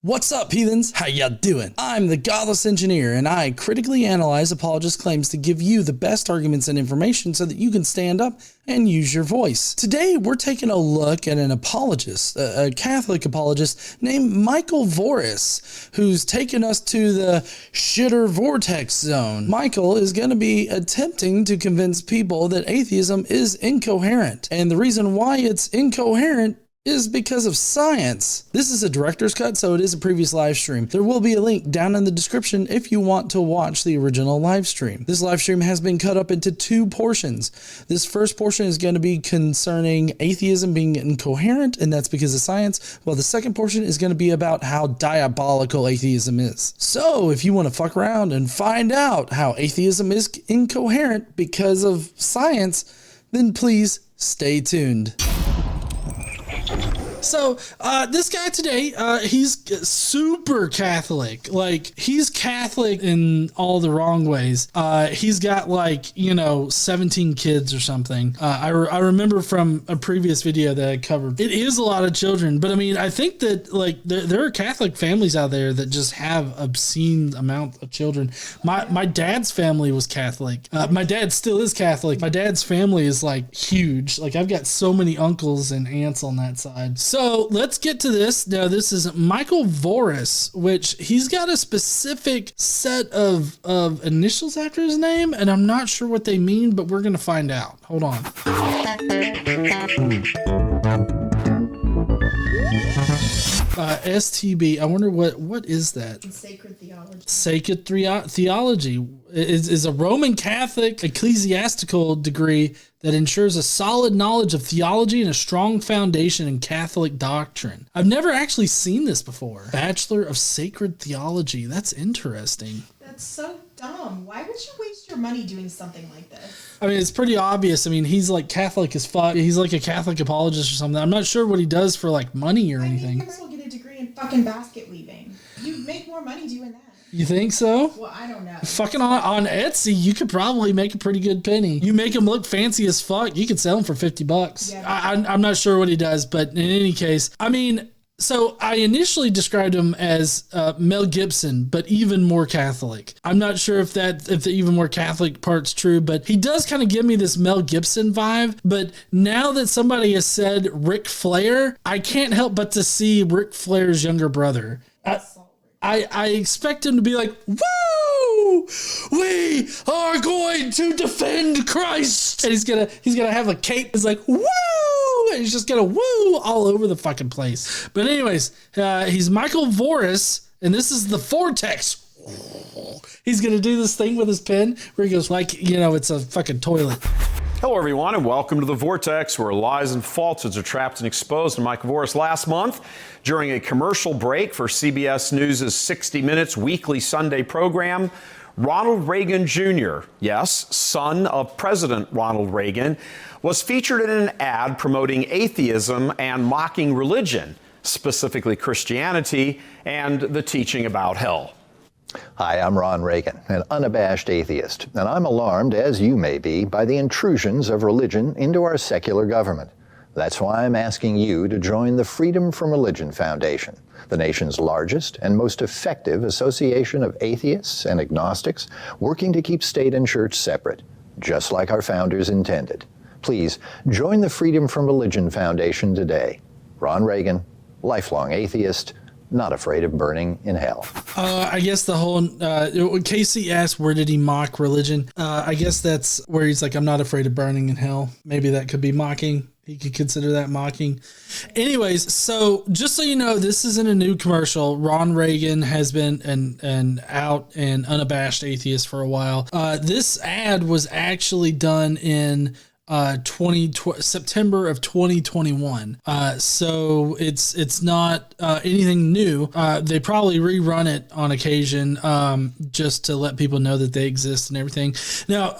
What's up, heathens? How ya doing? I'm the Godless engineer, and I critically analyze apologist claims to give you the best arguments and information so that you can stand up and use your voice. Today, we're taking a look at an apologist, a Catholic apologist named Michael Voris, who's taken us to the shitter vortex zone. Michael is going to be attempting to convince people that atheism is incoherent, and the reason why it's incoherent is because of science. This is a director's cut, so it is a previous live stream. There will be a link down in the description if you want to watch the original live stream. This live stream has been cut up into two portions. This first portion is going to be concerning atheism being incoherent, and that's because of science, while the second portion is going to be about how diabolical atheism is. So if you want to fuck around and find out how atheism is incoherent because of science, then please stay tuned. So, this guy today, he's super Catholic. Like, he's Catholic in all the wrong ways. He's got, like, 17 kids or something. I remember from a previous video that I covered. It is a lot of children, but I mean, I think that, like, there are Catholic families out there that just have obscene amount of children. My dad's family was Catholic. My dad still is Catholic. My dad's family is, like, huge. Like, I've got so many uncles and aunts on that side. So let's get to this. Now, this is Michael Voris, which he's got a specific set of initials after his name, and I'm not sure what they mean, but we're going to find out. Hold on. STB. I wonder what is that? Sacred theology. Sacred theology is a Roman Catholic ecclesiastical degree that ensures a solid knowledge of theology and a strong foundation in Catholic doctrine. I've never actually seen this before. Bachelor of Sacred Theology. That's interesting. That's so dumb. Why would you waste your money doing something like this? I mean, it's pretty obvious. I mean, he's like Catholic as fuck. He's like a Catholic apologist or something. I'm not sure what he does for like money or anything. You might as well get a degree in fucking basket weaving. You'd make more money doing that. You think so? Well, I don't know. Fucking on Etsy, you could probably make a pretty good penny. You make them look fancy as fuck, you could sell them for $50. Yeah, I'm not sure what he does, but in any case, I mean, so I initially described him as Mel Gibson, but even more Catholic. I'm not sure if the even more Catholic part's true, but he does kind of give me this Mel Gibson vibe. But now that somebody has said Ric Flair, I can't help but to see Ric Flair's younger brother. I expect him to be like, woo! We are going to defend Christ! And he's gonna have a cape that's like, woo! And he's just gonna woo all over the fucking place. But anyways, he's Michael Voris, and this is the vortex. He's gonna do this thing with his pen where he goes like, it's a fucking toilet. Hello, everyone, and welcome to The Vortex, where lies and falsehoods are trapped and exposed. I'm Michael Voris. Last month, during a commercial break for CBS News' 60 Minutes weekly Sunday program, Ronald Reagan Jr., yes, son of President Ronald Reagan, was featured in an ad promoting atheism and mocking religion, specifically Christianity, and the teaching about hell. Hi, I'm Ron Reagan, an unabashed atheist, and I'm alarmed, as you may be, by the intrusions of religion into our secular government. That's why I'm asking you to join the Freedom from Religion Foundation, the nation's largest and most effective association of atheists and agnostics working to keep state and church separate, just like our founders intended. Please join the Freedom from Religion Foundation today. Ron Reagan, lifelong atheist, not afraid of burning in hell. I guess the whole, Casey asked, where did he mock religion? I guess that's where he's like, I'm not afraid of burning in hell. Maybe that could be mocking. He could consider that mocking. Anyways, so just so you know, this isn't a new commercial. Ron Reagan has been an out and unabashed atheist for a while. This ad was actually done in September of 2021. So it's not anything new. They probably rerun it on occasion just to let people know that they exist and everything. Now,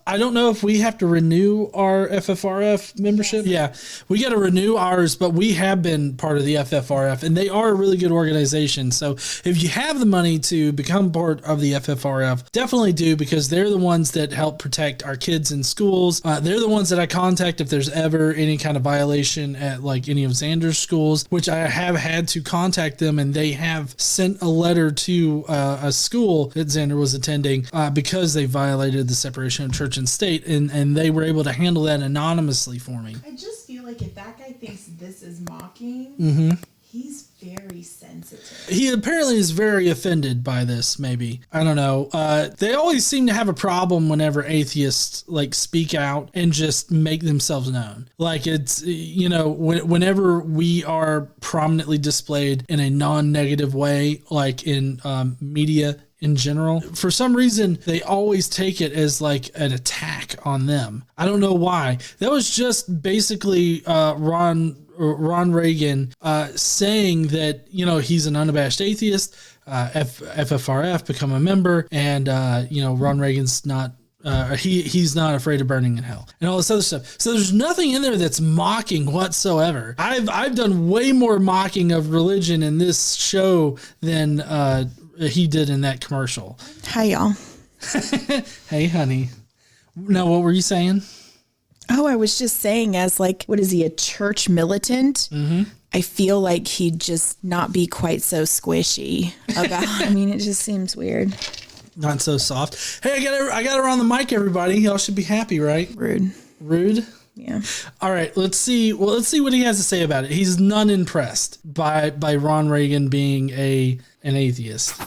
I don't know if we have to renew our FFRF membership. Yeah, we got to renew ours, but we have been part of the FFRF, and they are a really good organization. So if you have the money to become part of the FFRF, definitely do, because they're the ones that help protect our kids in schools. They're the the ones that I contact if there's ever any kind of violation at like any of Xander's schools, which I have had to contact them, and they have sent a letter to a school that Xander was attending because they violated the separation of church and state, and they were able to handle that anonymously for me. I just feel like if that guy thinks this is mocking, he's very sensitive. He apparently is very offended by this, maybe. I don't know. They always seem to have a problem whenever atheists like speak out and just make themselves known. Like it's, you know, whenever we are prominently displayed in a non-negative way, like in media in general, for some reason, they always take it as like an attack on them. I don't know why. That was just basically Ron Reagan saying that, you know, he's an unabashed atheist, FFRF, become a member, and, you know, Ron Reagan's not, he's not afraid of burning in hell and all this other stuff. So there's nothing in there that's mocking whatsoever. I've done way more mocking of religion in this show than he did in that commercial. Hi, y'all. Hey, honey. Now, what were you saying? Oh, I was just saying, as like, what is he, a church militant? I feel like he'd just not be quite so squishy about. I mean, it just seems weird. Not so soft. Hey, I got her on the mic, everybody. Y'all should be happy, right? Rude. Yeah. All right. Let's see what he has to say about it. He's none impressed by Ron Reagan being an atheist.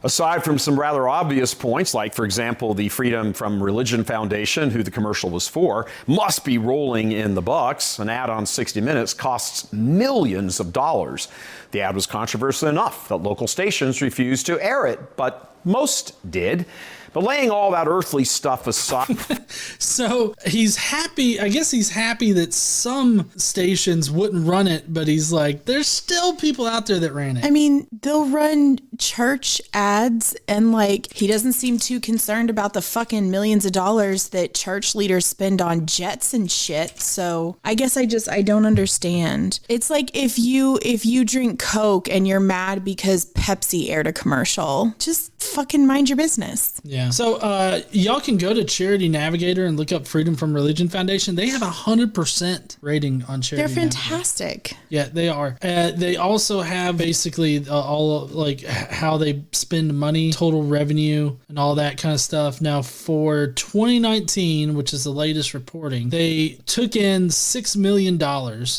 Aside from some rather obvious points, like, for example, the Freedom from Religion Foundation, who the commercial was for, must be rolling in the bucks. An ad on 60 Minutes costs millions of dollars. The ad was controversial enough that local stations refused to air it, but most did. But laying all that earthly stuff aside. So he's happy. I guess he's happy that some stations wouldn't run it, but he's like, there's still people out there that ran it. I mean, they'll run church ads, and like, he doesn't seem too concerned about the fucking millions of dollars that church leaders spend on jets and shit. So I guess I don't understand. It's like if you drink Coke and you're mad because Pepsi aired a commercial, just fucking mind your business. Yeah. So y'all can go to Charity Navigator and look up Freedom from Religion Foundation. They have 100% rating on Charity. They're fantastic. Navigator. Yeah, they are. They also have basically all like how they spend money, total revenue, and all that kind of stuff. Now for 2019, which is the latest reporting, they took in $6 million.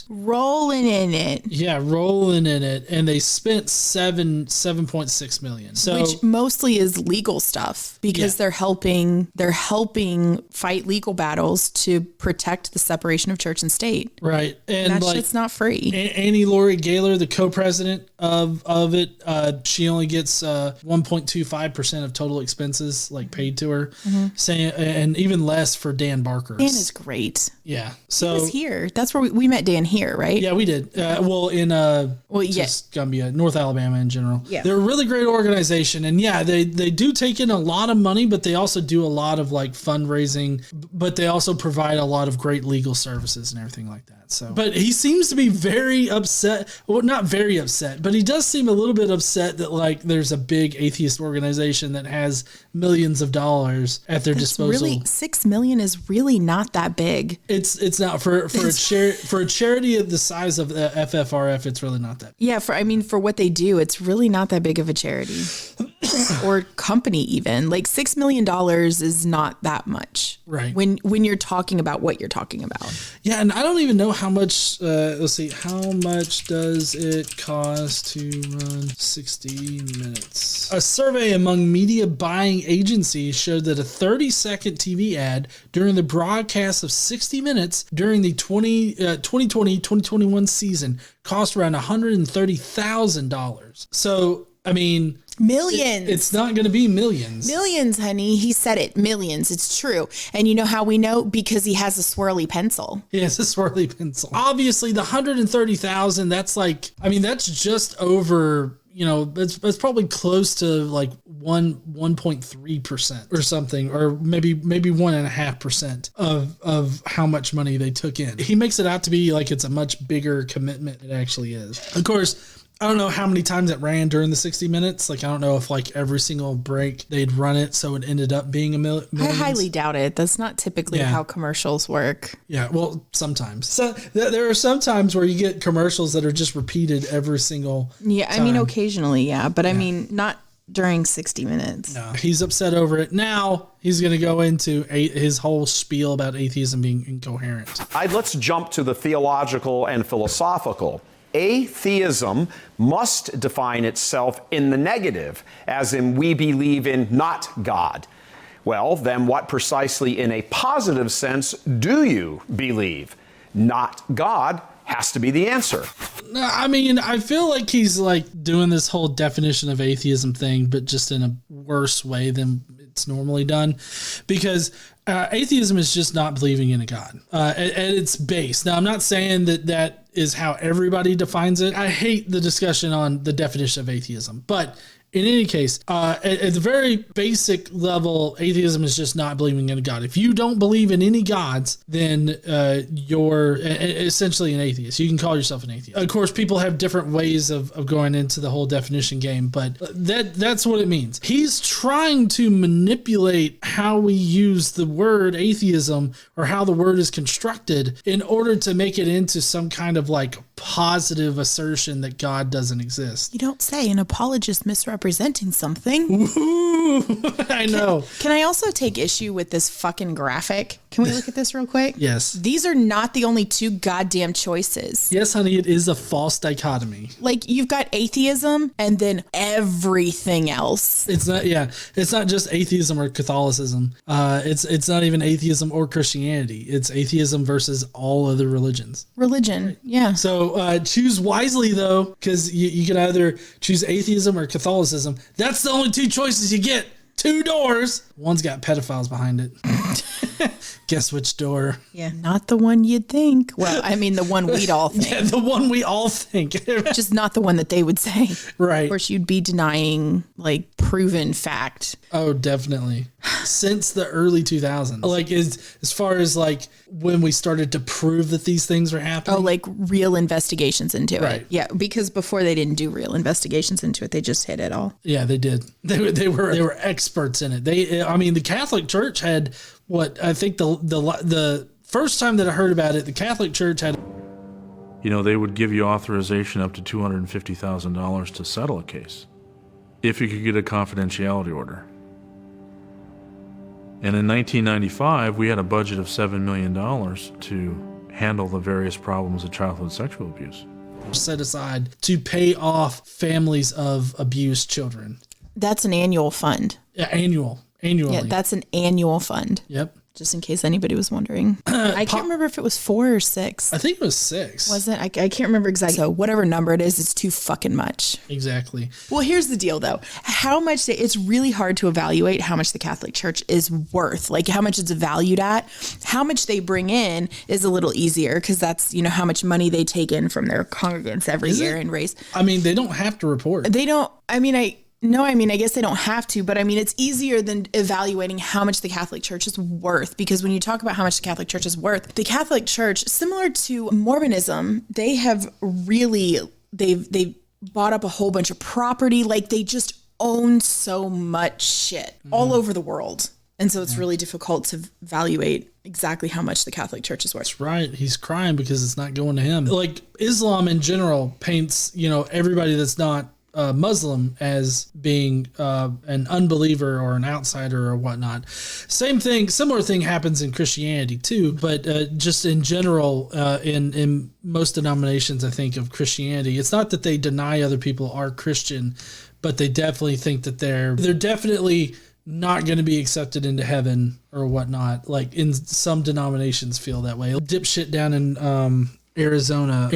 Rolling in it. Yeah, rolling in it, and they spent $7.6 million. So, which mostly is legal stuff, because they're helping fight legal battles to protect the separation of church and state. Right. And that like, shit's not free. Annie Laurie Gaylor, the co-president of it, she only gets 1.25% of total expenses like paid to her, saying, and even less for Dan Barker. Dan is great. Yeah. So he was here. That's where we met Dan here, right? Yeah, we did. Just Gambia, North Alabama in general. Yeah. They're a really great organization, and yeah, they do take in a lot of money, but they also do a lot of like fundraising, but they also provide a lot of great legal services and everything like that. So, but he seems to be very upset. Well, not very upset, but he does seem a little bit upset that like there's a big atheist organization that has millions of dollars at their disposal. Really, $6 million is really not that big. It's not for a charity of the size of the FFRF. It's really not that. Yeah, for what they do, it's really not that big of a charity or company even. Like $6 million is not that much, right? When you're talking about what you're talking about. Yeah, and I don't even know how much. Let's see, how much does it cost to run 60 Minutes? A survey among media buying agencies showed that a 30-second TV ad during the broadcast of 60 Minutes during the 2020-2021 season cost around $130,000. So, I mean, millions. It's not going to be millions. Millions, honey. He said it. Millions. It's true. And you know how we know? Because he has a swirly pencil. He has a swirly pencil. Obviously, the $130,000, that's like, I mean, that's just over, you know, that's probably close to like 1.3% or something, or maybe 1.5% of how much money they took in. He makes it out to be like it's a much bigger commitment. It actually is. Of course, I don't know how many times it ran during the 60 minutes. Like, I don't know if like every single break they'd run it, so it ended up being a million. I highly doubt it. That's not typically how commercials work. Yeah, well, sometimes. So there are some times where you get commercials that are just repeated every single Yeah, time. I mean, occasionally, yeah. But I mean, not during 60 minutes. No, he's upset over it. Now he's going to go into his whole spiel about atheism being incoherent. Let's jump to the theological and philosophical. Atheism must define itself in the negative, as in we believe in not God. Well, then what precisely in a positive sense do you believe? Not God has to be the answer. I mean, I feel like he's like doing this whole definition of atheism thing, but just in a worse way than it's normally done, because atheism is just not believing in a God at its base. Now, I'm not saying that is how everybody defines it. I hate the discussion on the definition of atheism, but in any case, at the very basic level, atheism is just not believing in a God. If you don't believe in any gods, then you're essentially an atheist. You can call yourself an atheist. Of course, people have different ways of going into the whole definition game, but that's what it means. He's trying to manipulate how we use the word atheism or how the word is constructed in order to make it into some kind of like positive assertion that God doesn't exist. You don't say. An apologist misrepresenting something. Ooh, I know. Can I also take issue with this fucking graphic? Can we look at this real quick? Yes. These are not the only two goddamn choices. Yes, honey, it is a false dichotomy. Like, you've got atheism and then everything else. It's not, yeah. It's not just atheism or Catholicism. It's not even atheism or Christianity. It's atheism versus all other religions. Religion, yeah. So choose wisely, though, because you can either choose atheism or Catholicism. That's the only two choices you get. 2 doors. One's got pedophiles behind it. Guess which door? Yeah, not the one you'd think. Well, I mean, the one we'd all think. Yeah, the one we all think. Just not the one that they would say. Right. Of course, you'd be denying, like, proven fact. Oh, definitely. Since the early 2000s. Like, as far as, like, when we started to prove that these things were happening. Oh, like real investigations into Right. it. Yeah, because before they didn't do real investigations into it. They just hit it all. Yeah, they did. They were experts in it. The Catholic Church had what I think the first time that I heard about it, the Catholic Church had. You know, they would give you authorization up to $250,000 to settle a case if you could get a confidentiality order. And in 1995, we had a budget of $7 million to handle the various problems of childhood sexual abuse. Set aside to pay off families of abused children. That's an annual fund. Yeah, annually. Yeah, that's an annual fund. Yep. Just in case anybody was wondering. I can't remember if it was 4 or 6. I think it was 6. Was it? I can't remember exactly. So whatever number it is, it's too fucking much. Exactly. Well, here's the deal though. It's really hard to evaluate how much the Catholic Church is worth, like how much it's valued at. How much they bring in is a little easier because that's, how much money they take in from their congregants every year and raise. I mean, they don't have to report. They don't, I guess they don't have to, but it's easier than evaluating how much the Catholic Church is worth, because when you talk about how much the Catholic Church is worth, the Catholic Church, similar to Mormonism, they have really, they've bought up a whole bunch of property. Like they just own so much shit all over the world. And so it's really difficult to evaluate exactly how much the Catholic Church is worth. That's right. He's crying because it's not going to him. Like Islam in general paints, everybody that's not Muslim as being an unbeliever or an outsider or whatnot. Similar thing happens in Christianity too, but just in general, in most denominations, I think of Christianity, it's not that they deny other people are Christian, but they definitely think that they're definitely not going to be accepted into heaven or whatnot. Like in some denominations feel that way. Dipshit down in Arizona,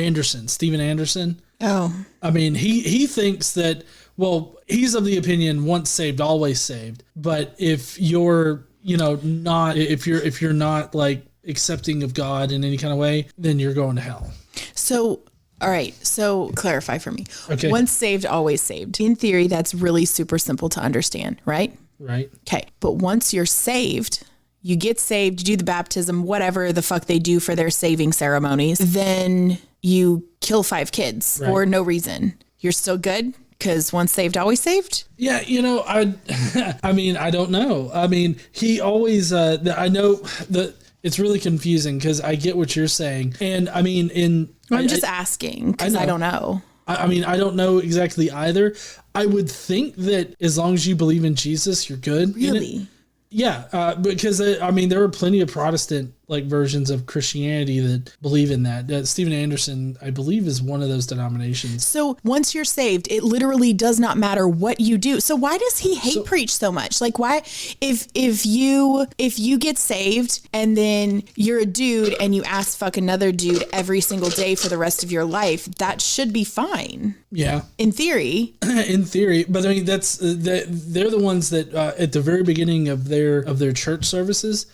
Stephen Anderson. Oh, I mean, he thinks that, well, he's of the opinion once saved, always saved. But if you're, if you're not like accepting of God in any kind of way, then you're going to hell. So, all right. So clarify for me. Okay. Once saved, always saved. In theory, that's really super simple to understand, right? Right. Okay. But once you're saved, you get saved, you do the baptism, whatever the fuck they do for their saving ceremonies, then you kill 5 kids for no reason. you're still good? Because once saved, always saved? Yeah, I mean, I don't know. I mean, he always, I know that it's really confusing because I get what you're saying. And I mean, I'm just asking because I don't know. I mean, I don't know exactly either. I would think that as long as you believe in Jesus, you're good. Really? Yeah, because I mean, there are plenty of Protestant versions of Christianity that believe in that. Stephen Anderson, I believe, is one of those denominations. So once you're saved, it literally does not matter what you do. So why does he hate preach so much? Like, why, if you get saved and then you're a dude and you ask fuck another dude every single day for the rest of your life, that should be fine. Yeah, in theory. In theory, but I mean, that's they're the ones that at the very beginning of their church services,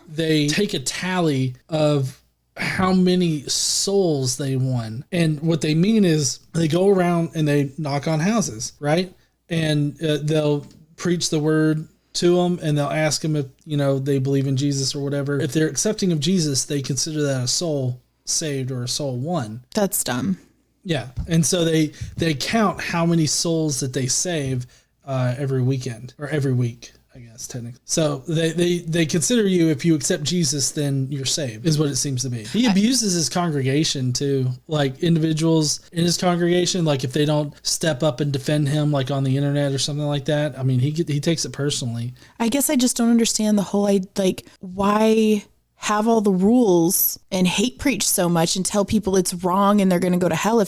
they take a tally of how many souls they won. And what they mean is they go around and they knock on houses, right? And they'll preach the word to them and they'll ask them if, they believe in Jesus or whatever. If they're accepting of Jesus, they consider that a soul saved or a soul won. That's dumb. Yeah. And so they count how many souls that they save every weekend or every week, I guess, technically. So they consider you, if you accept Jesus, then you're saved, is what it seems to be. He abuses his congregation too, like individuals in his congregation, like if they don't step up and defend him, like on the internet or something like that. I mean, he takes it personally. I guess I just don't understand the whole, why have all the rules and hate preach so much and tell people it's wrong and they're going to go to hell.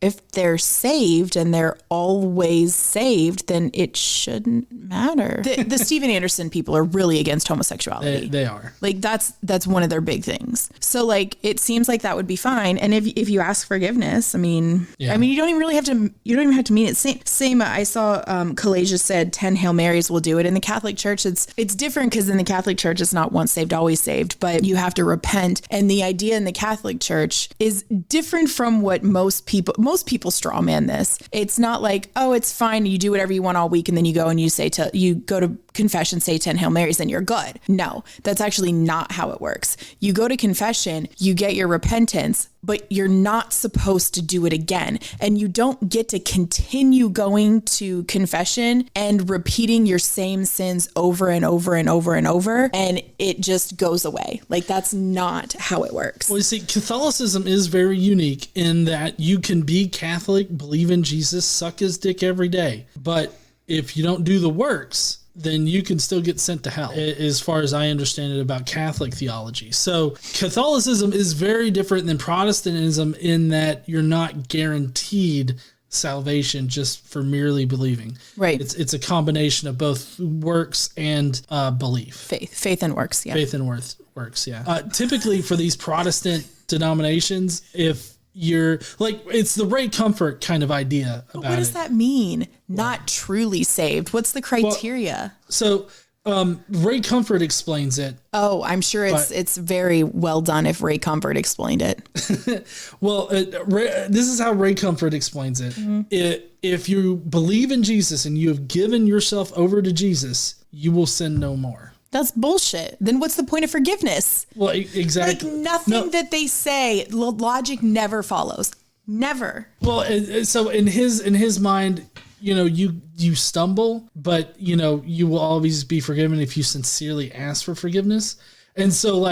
If they're saved and they're always saved, then it shouldn't matter. The Stephen Anderson people are really against homosexuality. They are. That's one of their big things. So it seems like that would be fine. And if you ask forgiveness, you don't even have to mean it. Same. I saw Kalasia said 10 Hail Marys will do it. In the Catholic Church, it's different because in the Catholic Church, it's not once saved, always saved, but you have to repent. And the idea in the Catholic Church is different from what most people straw man this. It's not like, oh, it's fine, you do whatever you want all week and then you go and you go to confession, say 10 Hail Marys, then you're good. No, that's actually not how it works. You go to confession, you get your repentance, but you're not supposed to do it again. And you don't get to continue going to confession and repeating your same sins over and over and over and over, and it just goes away. That's not how it works. Well, you see, Catholicism is very unique in that you can be Catholic, believe in Jesus, suck his dick every day. But if you don't do the works, then you can still get sent to hell, as far as I understand it about Catholic theology. So Catholicism is very different than Protestantism in that you're not guaranteed salvation just for merely believing. Right. It's a combination of both works and belief. Faith and works, yeah. Faith and works, yeah. Typically for these Protestant denominations, if you're it's the Ray Comfort kind of idea about it. What does that mean? Not truly saved. What's the criteria? So Ray Comfort explains it. Oh, I'm sure it's very well done if Ray Comfort explained it. Well, this is how Ray Comfort explains it. Mm-hmm. If you believe in Jesus and you have given yourself over to Jesus, you will sin no more. That's bullshit. Then what's the point of forgiveness? Well, exactly. Nothing that they say, logic never follows. Never. Well, so in his mind, you stumble, but you will always be forgiven if you sincerely ask for forgiveness. And so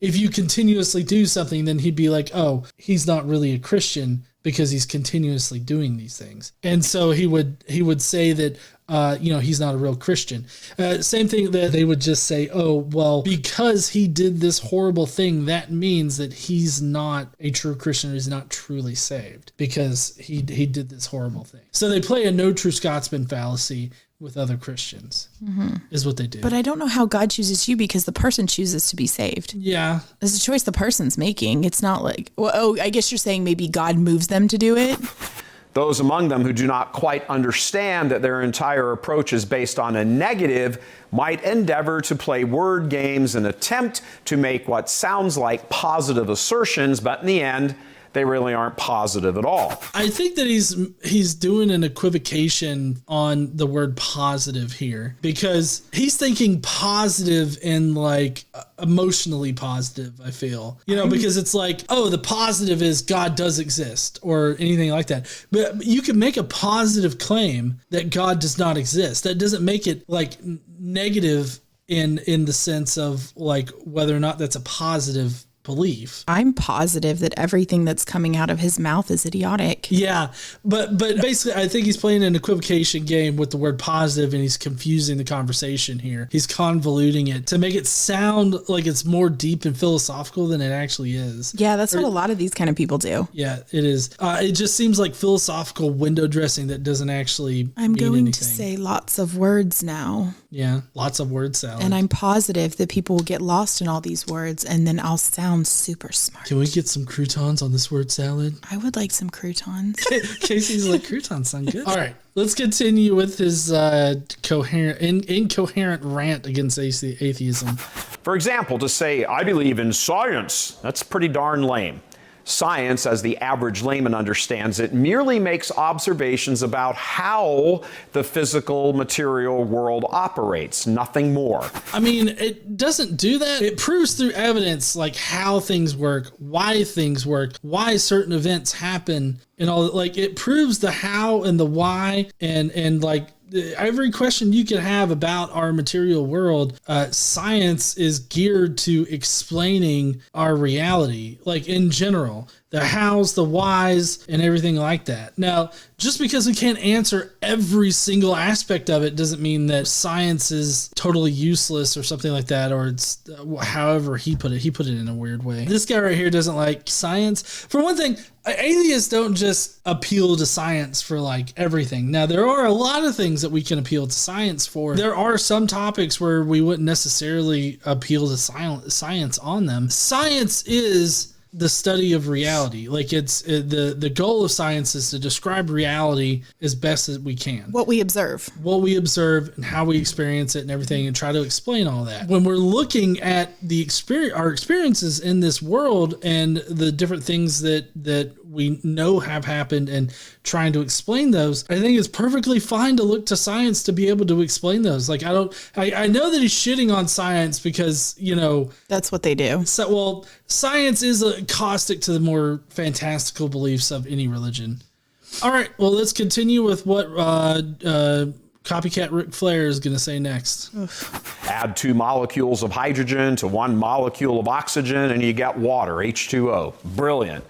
if you continuously do something, then he'd be like, oh, he's not really a Christian because he's continuously doing these things. And so he would say that he's not a real Christian. Same thing that they would just say, oh, well, because he did this horrible thing, that means that he's not a true Christian, or he's not truly saved because he did this horrible thing. So they play a no true Scotsman fallacy with other Christians, is what they do. But I don't know how God chooses you because the person chooses to be saved. Yeah. It's a choice the person's making. It's not I guess you're saying maybe God moves them to do it. Those among them who do not quite understand that their entire approach is based on a negative might endeavor to play word games and attempt to make what sounds like positive assertions, but in the end, they really aren't positive at all. I think that he's doing an equivocation on the word positive here, because he's thinking positive in like emotionally positive, I feel, because it's like, oh, the positive is God does exist or anything like that. But you can make a positive claim that God does not exist. That doesn't make it like negative in the sense of like whether or not that's a positive belief. I'm positive that everything that's coming out of his mouth is idiotic. Yeah, but basically, I think he's playing an equivocation game with the word positive, and he's confusing the conversation here. He's convoluting it to make it sound like it's more deep and philosophical than it actually is. Yeah, that's what a lot of these kind of people do. Yeah, it is. It just seems like philosophical window dressing that doesn't actually I'm mean going anything. to say lots of words now. Yeah, lots of word salad. And I'm positive that people will get lost in all these words, and then I'll sound super smart. Can we get some croutons on this word salad? I would like some croutons. Casey's like, croutons sound good. All right, let's continue with his incoherent rant against atheism. For example, to say, I believe in science, that's pretty darn lame. Science, as the average layman understands it, merely makes observations about how the physical material world operates, nothing more. I mean, it doesn't do that. It proves through evidence like how things work, why certain events happen, and all. Like it proves the how and the why, and like every question you could have about our material world, science is geared to explaining our reality, like in general, the hows, the whys, and everything like that. Now, just because we can't answer every single aspect of it doesn't mean that science is totally useless or something like that, or it's however he put it. He put it in a weird way. This guy right here doesn't like science. For one thing, atheists don't just appeal to science for like everything. Now, there are a lot of things that we can appeal to science for. There are some topics where we wouldn't necessarily appeal to science on them. Science is the study of reality. Like the goal of science is to describe reality as best as we can. What we observe And how we experience it and everything, and try to explain all that. When we're looking at our experiences in this world and the different things that we know have happened and trying to explain those, I think it's perfectly fine to look to science to be able to explain those. Like I know that he's shitting on science because, that's what they do. So, well, science is a caustic to the more fantastical beliefs of any religion. All right, well, let's continue with what copycat Ric Flair is going to say next. Add 2 molecules of hydrogen to 1 molecule of oxygen, and you get water, H2O. Brilliant.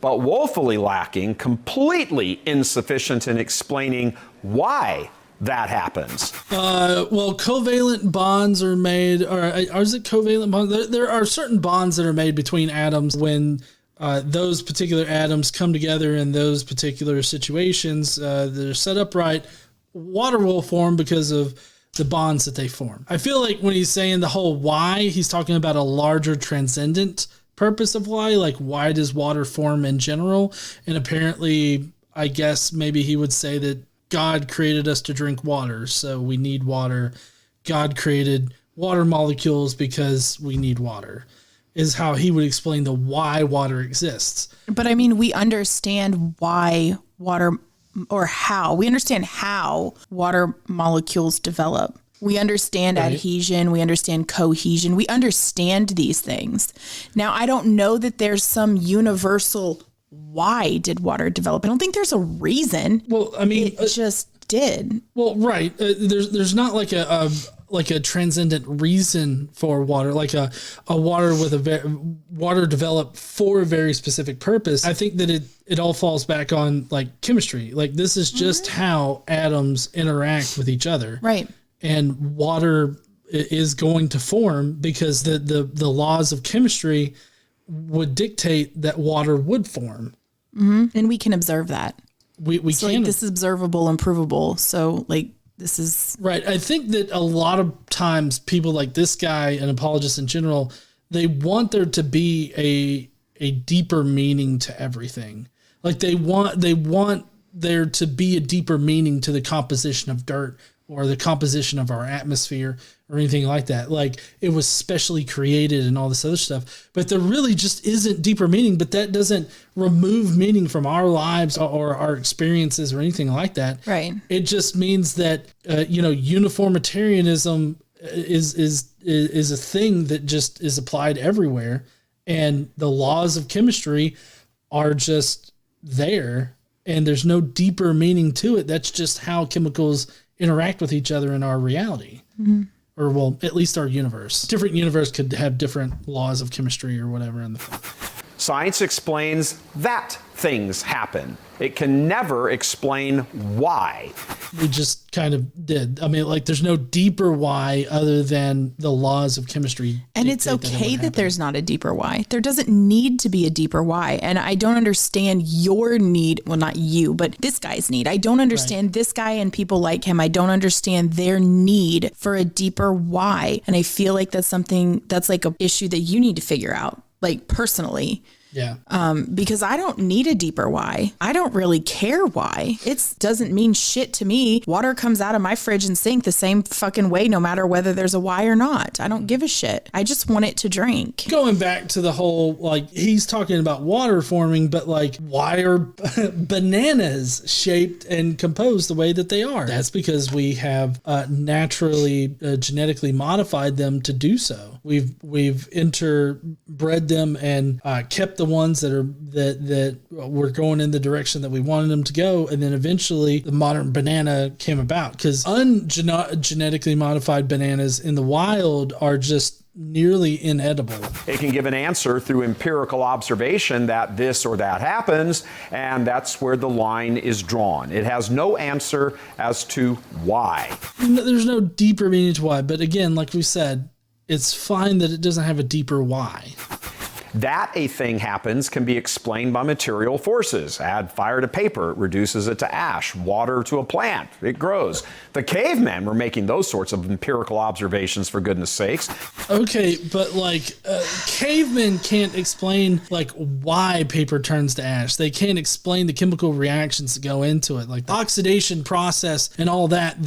But woefully lacking, completely insufficient in explaining why that happens. Well, covalent bonds are made, or is it covalent bonds? There are certain bonds that are made between atoms when those particular atoms come together in those particular situations. They're set up right. Water will form because of the bonds that they form. I feel like when he's saying the whole why, he's talking about a larger transcendent purpose of why, like why does water form in general? And apparently, I guess maybe he would say that God created us to drink water, so we need water. God created water molecules because we need water, is how he would explain the why water exists. But I mean, we understand why water, or how. We understand how water molecules develop. We understand adhesion. We understand cohesion. We understand these things. Now, I don't know that there's some universal why did water develop. I don't think there's a reason. Well, I mean, it just did. Well, right. There's not like a transcendent reason for water, like a water with water developed for a very specific purpose. I think that it all falls back on like chemistry. Like this is just how atoms interact with each other. Right. And water is going to form because the laws of chemistry would dictate that water would form. Mm-hmm. And we can observe that. We so can. Like, this is observable and provable. So like this is right. I think that a lot of times people like this guy and apologists in general, they want there to be a deeper meaning to everything. Like they want there to be a deeper meaning to the composition of dirt or the composition of our atmosphere or anything like that. Like, it was specially created and all this other stuff, but there really just isn't deeper meaning. But that doesn't remove meaning from our lives or our experiences or anything like that. Right. It just means that, uniformitarianism is a thing that just is applied everywhere. And the laws of chemistry are just there, and there's no deeper meaning to it. That's just how chemicals interact with each other in our reality. Mm-hmm. Or, well, at least our universe. Different universe could have different laws of chemistry or whatever in the thing. Science explains that things happen. It can never explain why. We just kind of did. I mean, like, there's no deeper why other than the laws of chemistry. And it's okay that there's not a deeper why. There doesn't need to be a deeper why. And I don't understand your need. Well, not you, but this guy's need. I don't understand this guy and people like him. I don't understand their need for a deeper why. And I feel like that's something that's like an issue that you need to figure out, like, personally. Yeah. Because I don't need a deeper why. I don't really care why. It doesn't mean shit to me. Water comes out of my fridge and sink the same fucking way, no matter whether there's a why or not. I don't give a shit. I just want it to drink. Going back to the whole, like, he's talking about water forming, but, like, why are bananas shaped and composed the way that they are? That's because we have naturally genetically modified them to do so. We've interbred them and kept the ones that were going in the direction that we wanted them to go, and then eventually the modern banana came about, because ungenetically modified bananas in the wild are just nearly inedible. It can give an answer through empirical observation that this or that happens, and that's where the line is drawn. It has no answer as to why. There's no deeper meaning to why, but again, like we said, it's fine that it doesn't have a deeper why. That a thing happens can be explained by material forces. Add fire to paper, it reduces it to ash. Water to a plant, it grows. The cavemen were making those sorts of empirical observations, for goodness sakes. Okay, but like cavemen can't explain like why paper turns to ash. They can't explain the chemical reactions that go into it, like the oxidation process and all that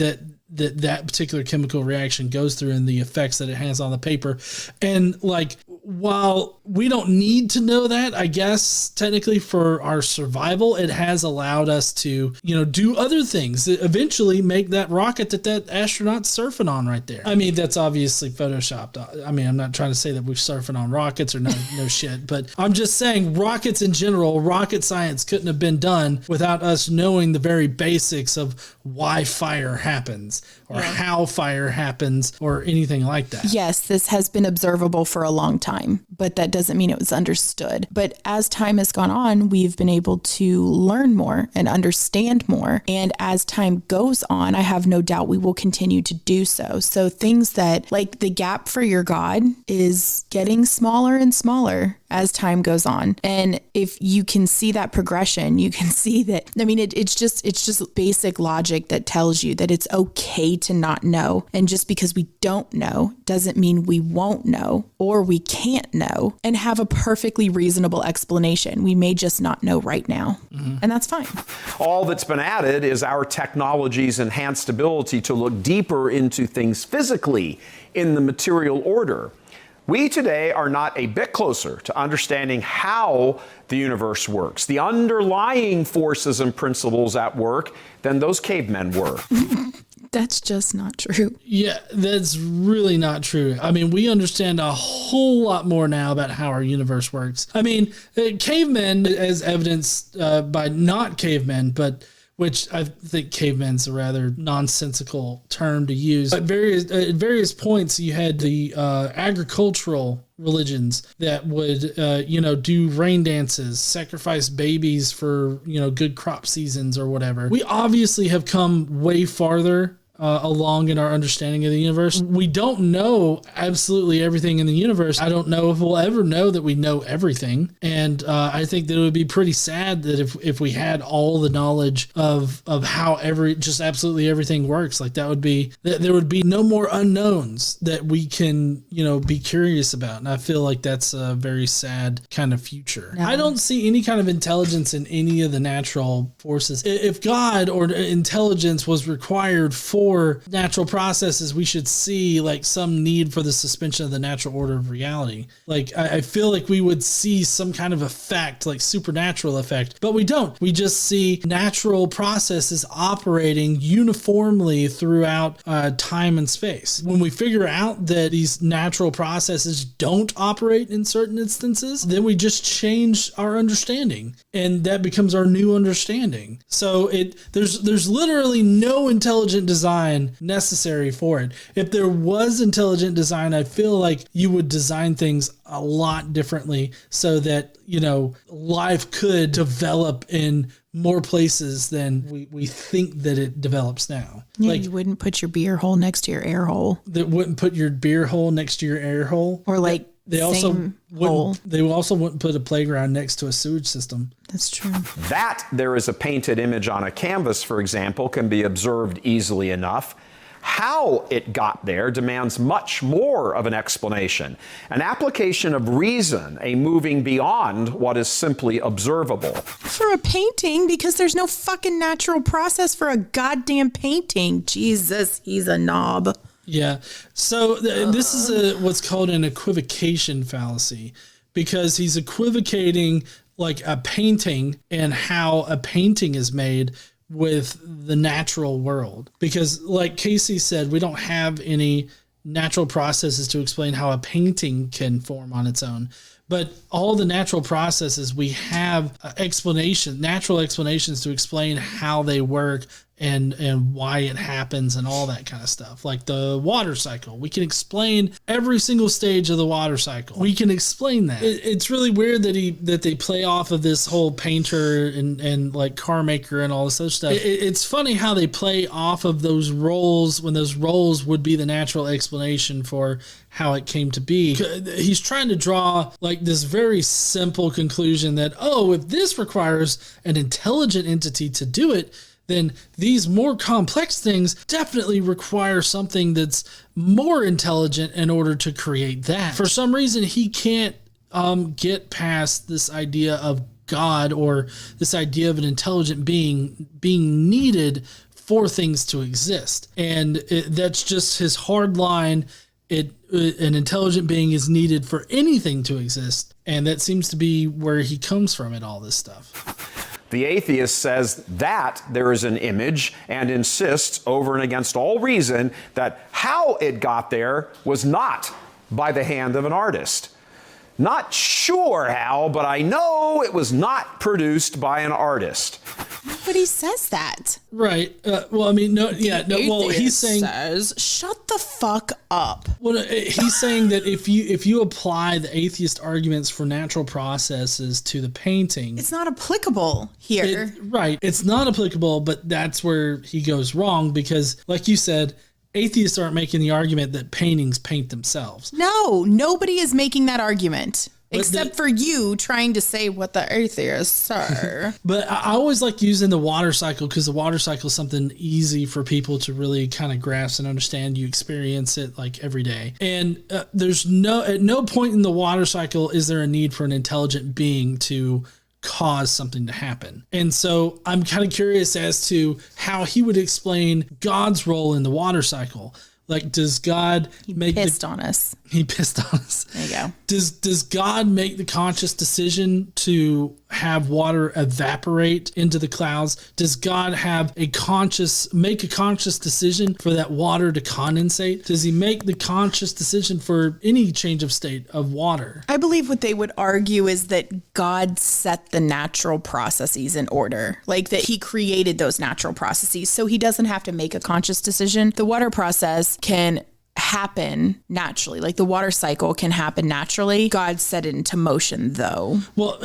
particular chemical reaction goes through and the effects that it has on the paper. And like, while we don't need to know that, I guess technically for our survival, it has allowed us to, do other things that eventually make that rocket that astronaut's surfing on right there. I mean, that's obviously photoshopped. I mean, I'm not trying to say that we're surfing on rockets or no shit, but I'm just saying rockets in general, rocket science couldn't have been done without us knowing the very basics of why fire happens or how fire happens or anything like that. Yes, this has been observable for a long time, but that doesn't mean it was understood. But as time has gone on, we've been able to learn more and understand more. And as time goes on, I have no doubt we will continue to do so. So things that, like, the gap for your God is getting smaller and smaller as time goes on. And if you can see that progression, you can see that, I mean, it's just basic logic that tells you that it's okay to not know. And just because we don't know doesn't mean we won't know or we can't know and have a perfectly reasonable explanation. We may just not know right now. Mm-hmm. And that's fine. All that's been added is our technology's enhanced ability to look deeper into things physically in the material order. We today are not a bit closer to understanding how the universe works, the underlying forces and principles at work, than those cavemen were. That's just not true. Yeah, that's really not true. I mean, we understand a whole lot more now about how our universe works. I mean, cavemen, as evidenced by not cavemen, but which I think cavemen's a rather nonsensical term to use. At various points, you had the agricultural religions that would, do rain dances, sacrifice babies for, good crop seasons or whatever. We obviously have come way farther along in our understanding of the universe. We don't know absolutely everything in the universe. I don't know if we'll ever know that we know everything. And I think that it would be pretty sad that if we had all the knowledge of how just absolutely everything works, like there would be no more unknowns that we can, be curious about. And I feel like that's a very sad kind of future. No. I don't see any kind of intelligence in any of the natural forces. If God or intelligence was required for for natural processes, we should see like some need for the suspension of the natural order of reality. Like I feel like we would see some kind of effect, like supernatural effect, but we don't. We just see natural processes operating uniformly throughout time and space. When we figure out that these natural processes don't operate in certain instances, then we just change our understanding, and that becomes our new understanding. So there's literally no intelligent design necessary for it. If there was intelligent design, I feel like you would design things a lot differently so that, life could develop in more places than we think that it develops now. Yeah, like, you wouldn't put your beer hole next to your air hole. That wouldn't put your beer hole next to your air hole. Or like they also wouldn't put a playground next to a sewage system. That's true. That there is a painted image on a canvas, for example, can be observed easily enough. How it got there demands much more of an explanation, an application of reason, a moving beyond what is simply observable. For a painting, because there's no fucking natural process for a goddamn painting. Jesus, he's a knob. Yeah. So this is what's called an equivocation fallacy, because he's equivocating like a painting and how a painting is made with the natural world. Because like Casey said, we don't have any natural processes to explain how a painting can form on its own. But all the natural processes, we have natural explanations to explain how they work and why it happens and all that kind of stuff. Like the water cycle. We can explain every single stage of the water cycle. We can explain that. It's really weird that they play off of this whole painter and like car maker and all this other stuff. It's funny how they play off of those roles when those roles would be the natural explanation for how it came to be. He's trying to draw like this very simple conclusion that, if this requires an intelligent entity to do it, then these more complex things definitely require something that's more intelligent in order to create that. For some reason, he can't get past this idea of God or this idea of an intelligent being being needed for things to exist. And that's just his hard line. An intelligent being is needed for anything to exist. And that seems to be where he comes from in all this stuff. The atheist says that there is an image and insists over and against all reason that how it got there was not by the hand of an artist. Not sure how, but I know it was not produced by an artist. Nobody says that. Right. He's saying says, shut the fuck up. Well, he's saying that if you apply the atheist arguments for natural processes to the painting, it's not applicable here. Right. It's not applicable, but that's where he goes wrong because, like you said, atheists aren't making the argument that paintings paint themselves. No, nobody is making that argument. Except for you trying to say what the atheists are. But I always like using the water cycle because the water cycle is something easy for people to really kind of grasp and understand. You experience it like every day. And at no point in the water cycle is there a need for an intelligent being to cause something to happen. And so I'm kind of curious as to how he would explain God's role in the water cycle. Like, does God make pissed on us? He pissed on us. There you go. Does God make the conscious decision to have water evaporate into the clouds? Does God make a conscious decision for that water to condensate? Does he make the conscious decision for any change of state of water? I believe what they would argue is that God set the natural processes in order, like that he created those natural processes. So he doesn't have to make a conscious decision. The water process can happen naturally. Like the water cycle can happen naturally. God set it into motion though. Well,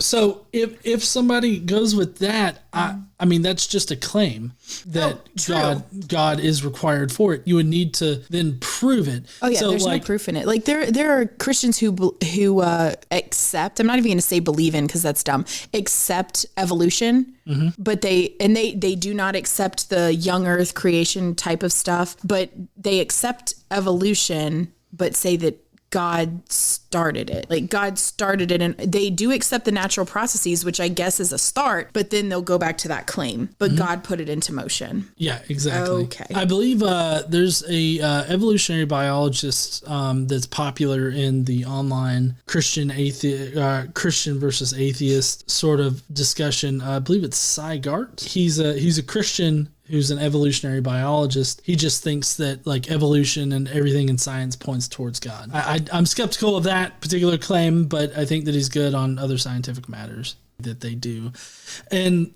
so if somebody goes with that, I mean, that's just a claim that God is required for it. You would need to then prove it. Oh yeah, so there's no proof in it. Like there are Christians who accept, I'm not even going to say believe in because that's dumb, accept evolution, but they do not accept the young earth creation type of stuff, but they accept evolution, but say that God started it. Like God started it, and they do accept the natural processes, which I guess is a start, but then they'll go back to that claim. But God put it into motion. Yeah, exactly. Okay. I believe there's a evolutionary biologist that's popular in the online Christian versus atheist sort of discussion. I believe it's Cy Gart. He's a Christian who's an evolutionary biologist. He just thinks that like evolution and everything in science points towards God. I'm skeptical of that particular claim, but I think that he's good on other scientific matters that they do. And,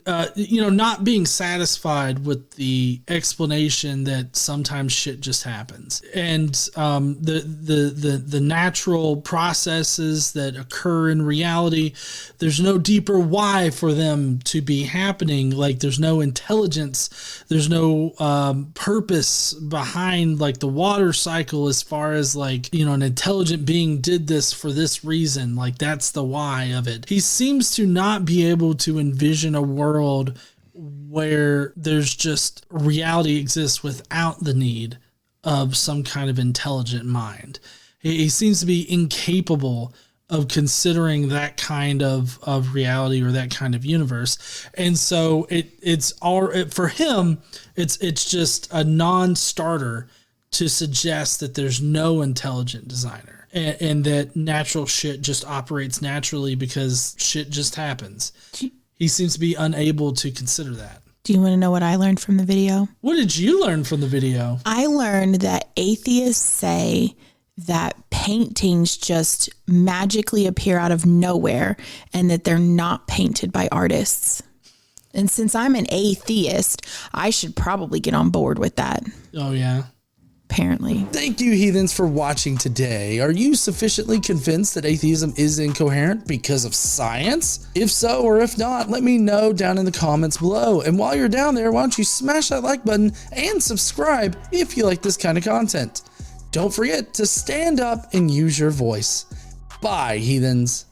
not being satisfied with the explanation that sometimes shit just happens. And the natural processes that occur in reality, there's no deeper why for them to be happening. Like there's no intelligence, there's no purpose behind like the water cycle as far as like, an intelligent being did this for this reason. Like that's the why of it. He seems to not be able to envision a world where there's just reality exists without the need of some kind of intelligent mind. He seems to be incapable of considering that kind of reality or that kind of universe. And so for him, it's just a non-starter to suggest that there's no intelligent designer. And that natural shit just operates naturally because shit just happens. He seems to be unable to consider that. Do you want to know what I learned from the video? What did you learn from the video? I learned that atheists say that paintings just magically appear out of nowhere and that they're not painted by artists. And since I'm an atheist, I should probably get on board with that. Oh, yeah. Apparently. Thank you, heathens, for watching today. Are you sufficiently convinced that atheism is incoherent because of science? If so, or if not, let me know down in the comments below. And while you're down there, why don't you smash that like button and subscribe if you like this kind of content. Don't forget to stand up and use your voice. Bye, heathens.